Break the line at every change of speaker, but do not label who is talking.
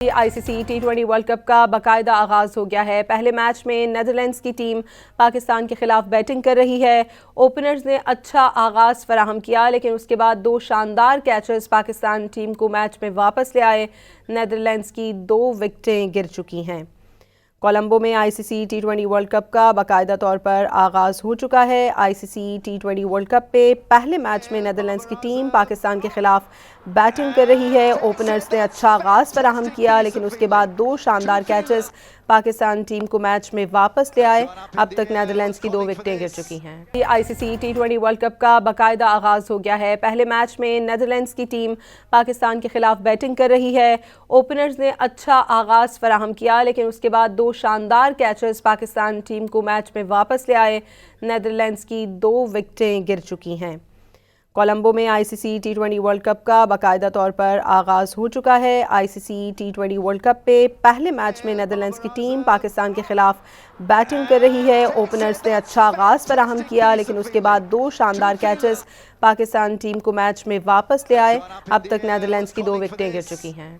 ICC T20 world cup का बाकायदा आगाज हो गया है। पहले मैच में नेदरलैंड्स की टीम पाकिस्तान के खिलाफ बैटिंग कर रही है। ओपनर्स ने अच्छा आगाज फराहम किया, लेकिन उसके बाद दो शानदार कैचेस पाकिस्तान टीम को मैच में वापस ले आए। नेदरलैंड्स की 2 विकेटें गिर चुकी हैं। कोलंबो में आईसीसी T20 वर्ल्ड कप का बाकायदा तौर पर आगाज हो चुका है। आईसीसी T20 वर्ल्ड कप में पहले मैच में नेदरलैंड्स की टीम पाकिस्तान के खिलाफ बैटिंग कर रही है। ओपनर्स ने अच्छा आगाज फराहम किया, लेकिन उसके बाद 2 शानदार कैचेस पाकिस्तान टीम को मैच में वापस ले आए। अब तक नेदरलैंड्स की 2 विकेटें गिर चुकी हैं। आईसीसी T20 वर्ल्ड कप का बाकायदा आगाज हो गया है। पहले मैच में नेदरलैंड्स की टीम पाकिस्तान के खिलाफ बैटिंग कर रही है। ओपनर्स ने अच्छा आगाज फराहम किया, लेकिन उसके बाद 2 शानदार कैचेस पाकिस्तान टीम को मैच में वापस ले आए। नेदरलैंड्स की 2 विकेटें गिर चुकी हैं। कोलंबो में आईसीसी T20 वर्ल्ड कप का बाकायदा तौर पर आगाज हो चुका है। आईसीसी T20 वर्ल्ड कप में पहले मैच में नेदरलैंड्स की टीम पाकिस्तान के खिलाफ बैटिंग कर रही है। ओपनर्स ने अच्छा आगाज फराहम किया, लेकिन उसके बाद 2 शानदार कैचेस पाकिस्तान टीम को मैच में वापस ले आए। अब तक नेदरलैंड्स की 2 विकेटें गिर चुकी हैं।